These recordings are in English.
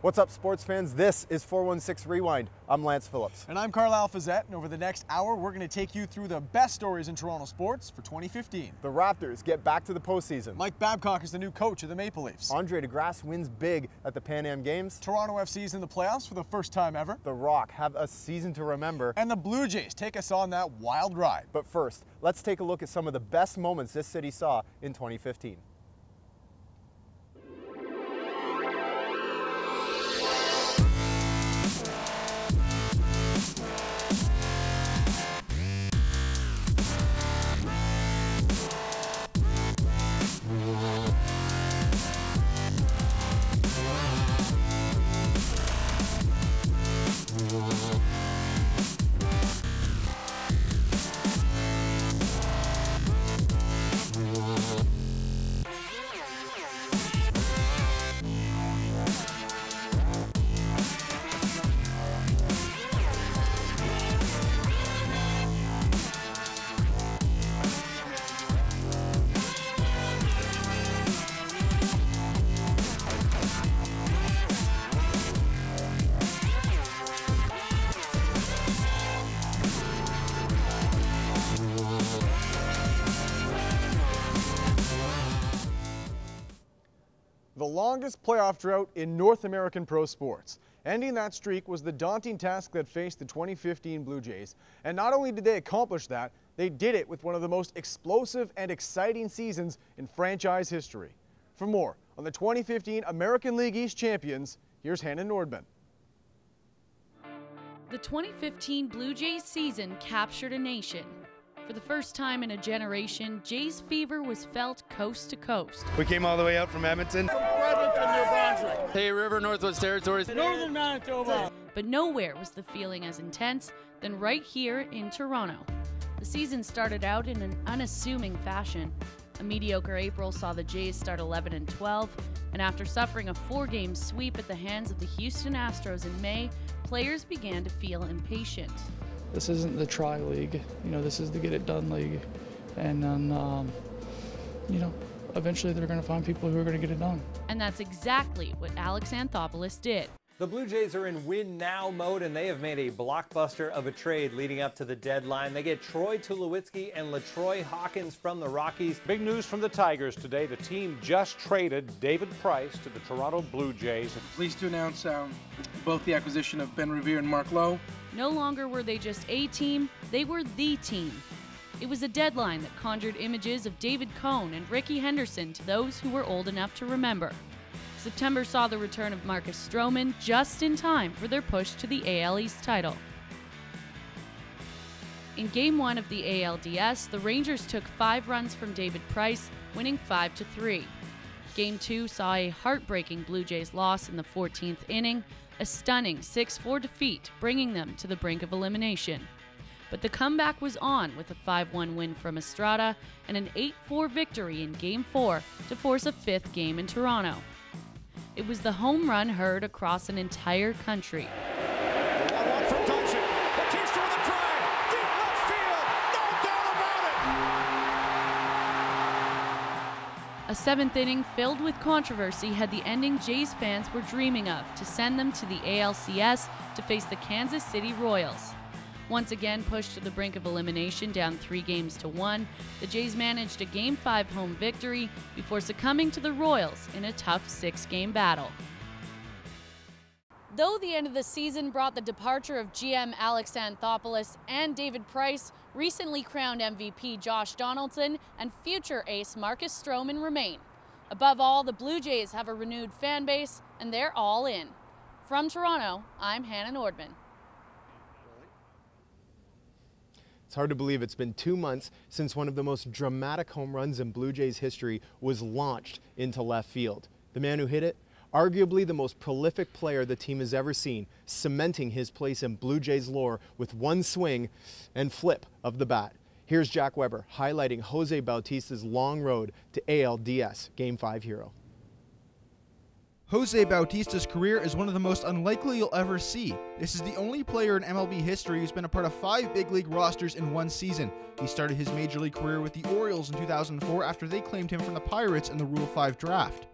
What's up, sports fans? This is 416 Rewind. I'm Lance Phillips. And I'm Carlisle Fazette, and over the next hour, we're going to take you through the best stories in Toronto sports for 2015. The Raptors get back to the postseason. Mike Babcock is the new coach of the Maple Leafs. Andre DeGrasse wins big at the Pan Am Games. Toronto FC is in the playoffs for the first time ever. The Rock have a season to remember. And the Blue Jays take us on that wild ride. But first, let's take a look at some of the best moments this city saw in 2015. The longest playoff drought in North American pro sports. Ending that streak was the daunting task that faced the 2015 Blue Jays. And not only did they accomplish that, they did it with one of the most explosive and exciting seasons in franchise history. For more on the 2015 American League East champions, here's Hannah Nordman. The 2015 Blue Jays season captured a nation. For the first time in a generation, Jays fever was felt coast to coast. We came all the way out from Edmonton. From Fredericton, New Brunswick. Hay River, Northwest Territories. Northern Manitoba. But nowhere was the feeling as intense than right here in Toronto. The season started out in an unassuming fashion. A mediocre April saw the Jays start 11-12, and after suffering a 4-game sweep at the hands of the Houston Astros in May, players began to feel impatient. This isn't the try league, this is the get it done league. And then, eventually they're going to find people who are going to get it done. And that's exactly what Alex Anthopoulos did. The Blue Jays are in win now mode, and they have made a blockbuster of a trade leading up to the deadline. They get Troy Tulowitzki and LaTroy Hawkins from the Rockies. Big news from the Tigers today. The team just traded David Price to the Toronto Blue Jays. Pleased to announce both the acquisition of Ben Revere and Mark Lowe. No longer were they just a team, they were the team. It was a deadline that conjured images of David Cone and Ricky Henderson to those who were old enough to remember. September saw the return of Marcus Stroman just in time for their push to the AL East title. In Game 1 of the ALDS, the Rangers took 5 runs from David Price, winning 5-3. Game 2 saw a heartbreaking Blue Jays loss in the 14th inning, a stunning 6-4 defeat, bringing them to the brink of elimination. But the comeback was on with a 5-1 win from Estrada and an 8-4 victory in Game 4 to force a 5th game in Toronto. It was the home run heard across an entire country. A 7th inning filled with controversy had the ending Jays fans were dreaming of to send them to the ALCS to face the Kansas City Royals. Once again pushed to the brink of elimination down 3-1, the Jays managed a Game 5 home victory before succumbing to the Royals in a tough 6-game battle. Though the end of the season brought the departure of GM Alex Anthopoulos and David Price, recently crowned MVP Josh Donaldson and future ace Marcus Stroman remain. Above all, the Blue Jays have a renewed fan base, and they're all in. From Toronto, I'm Hannah Nordman. It's hard to believe it's been 2 months since one of the most dramatic home runs in Blue Jays history was launched into left field. The man who hit it, arguably the most prolific player the team has ever seen, cementing his place in Blue Jays lore with one swing and flip of the bat. Here's Jack Weber highlighting Jose Bautista's long road to ALDS Game 5 hero. Jose Bautista's career is one of the most unlikely you'll ever see. This is the only player in MLB history who's been a part of 5 big league rosters in one season. He started his major league career with the Orioles in 2004 after they claimed him from the Pirates in the Rule 5 draft.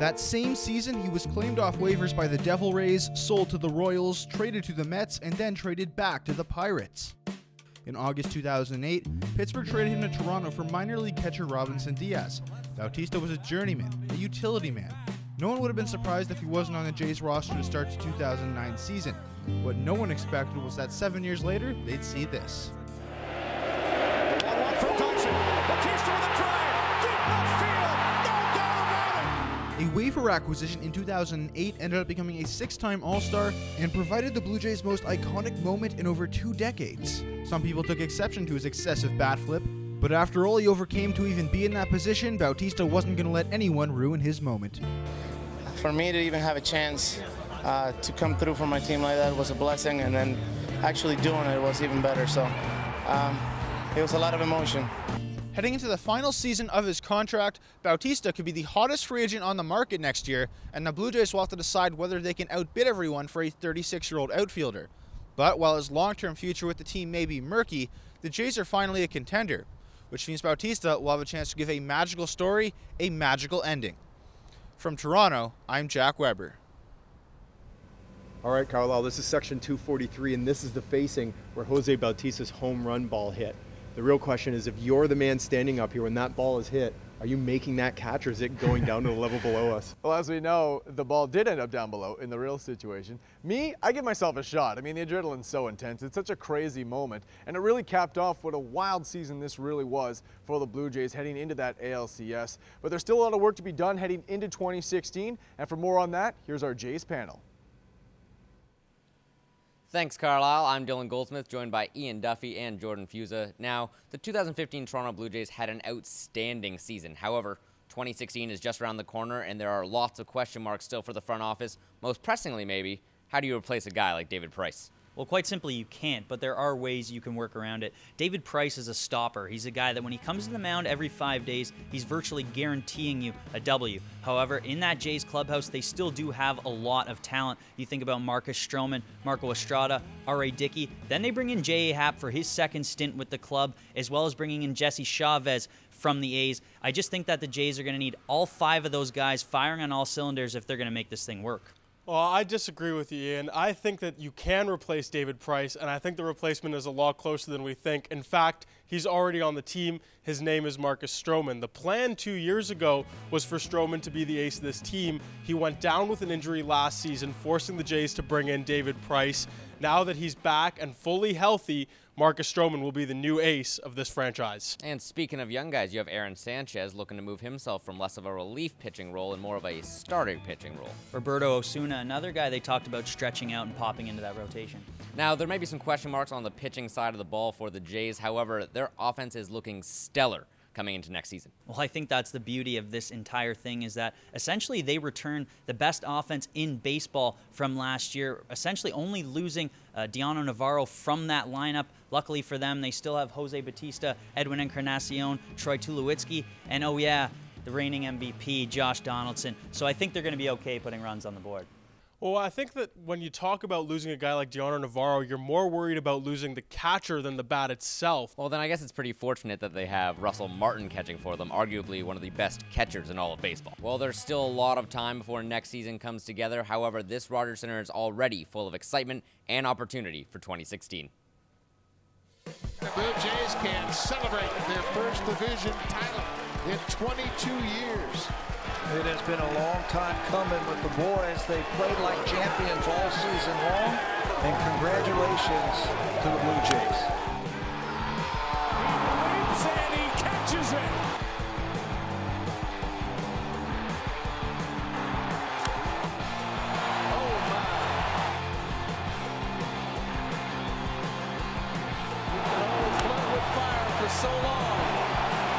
That same season, he was claimed off waivers by the Devil Rays, sold to the Royals, traded to the Mets, and then traded back to the Pirates. In August 2008, Pittsburgh traded him to Toronto for minor league catcher Robinson Diaz. Bautista was a journeyman, a utility man. No one would have been surprised if he wasn't on the Jays roster to start the 2009 season. What no one expected was that 7 years later, they'd see this. A waiver acquisition in 2008 ended up becoming a 6-time All-Star and provided the Blue Jays' most iconic moment in over 2 decades. Some people took exception to his excessive bat flip, but after all he overcame to even be in that position, Bautista wasn't going to let anyone ruin his moment. For me to even have a chance to come through for my team like that was a blessing, and then actually doing it was even better, so it was a lot of emotion. Heading into the final season of his contract, Bautista could be the hottest free agent on the market next year, and the Blue Jays will have to decide whether they can outbid everyone for a 36-year-old outfielder. But while his long-term future with the team may be murky, the Jays are finally a contender, which means Bautista will have a chance to give a magical story a magical ending. From Toronto, I'm Jack Weber. All right, Carlisle, this is section 243, and this is the facing where Jose Bautista's home run ball hit. The real question is, if you're the man standing up here when that ball is hit, are you making that catch, or is it going down to the level below us? Well, as we know, the ball did end up down below in the real situation. Me, I give myself a shot. I mean, the adrenaline's so intense. It's such a crazy moment, and it really capped off what a wild season this really was for the Blue Jays heading into that ALCS. But there's still a lot of work to be done heading into 2016, and for more on that, here's our Jays panel. Thanks, Carlisle. I'm Dylan Goldsmith, joined by Ian Duffy and Jordan Fusa. Now, the 2015 Toronto Blue Jays had an outstanding season. However, 2016 is just around the corner, and there are lots of question marks still for the front office. Most pressingly, maybe, how do you replace a guy like David Price? Well, quite simply, you can't, but there are ways you can work around it. David Price is a stopper. He's a guy that when he comes to the mound every 5 days, he's virtually guaranteeing you a W. However, in that Jays clubhouse, they still do have a lot of talent. You think about Marcus Stroman, Marco Estrada, R.A. Dickey. Then they bring in J.A. Happ for his second stint with the club, as well as bringing in Jesse Chavez from the A's. I just think that the Jays are going to need all 5 of those guys firing on all cylinders if they're going to make this thing work. Well, I disagree with you, Ian. I think that you can replace David Price, and I think the replacement is a lot closer than we think. In fact, he's already on the team. His name is Marcus Stroman. The plan 2 years ago was for Stroman to be the ace of this team. He went down with an injury last season, forcing the Jays to bring in David Price. Now that he's back and fully healthy, Marcus Stroman will be the new ace of this franchise. And speaking of young guys, you have Aaron Sanchez looking to move himself from less of a relief pitching role and more of a starting pitching role. Roberto Osuna, another guy they talked about stretching out and popping into that rotation. Now, there may be some question marks on the pitching side of the ball for the Jays. However, their offense is looking stellar coming into next season. Well, I think that's the beauty of this entire thing, is that essentially they return the best offense in baseball from last year, essentially only losing Diano Navarro from that lineup. Luckily for them, they still have Jose Bautista, Edwin Encarnacion, Troy Tulowitzki, and oh yeah, the reigning MVP, Josh Donaldson. So I think they're going to be okay putting runs on the board. Well, I think that when you talk about losing a guy like Diano Navarro, you're more worried about losing the catcher than the bat itself. Well, then I guess it's pretty fortunate that they have Russell Martin catching for them, arguably one of the best catchers in all of baseball. Well, there's still a lot of time before next season comes together. However, this Rogers Center is already full of excitement and opportunity for 2016. The Blue Jays can celebrate their first division title in 22 years. It has been a long time coming with the boys. They played like champions all season long, and congratulations to the Blue Jays. He leaps and he catches it. Oh my. You can only play with fire for so long,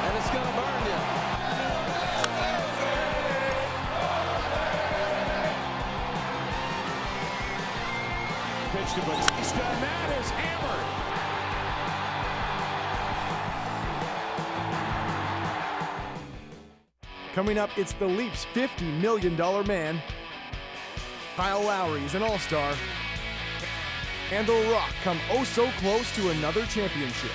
and it's going to burn you. Pitch to Bautista, and that is hammered. Coming up, it's the Leafs' $50 million man. Kyle Lowry's an all-star. And the Rock come oh so close to another championship.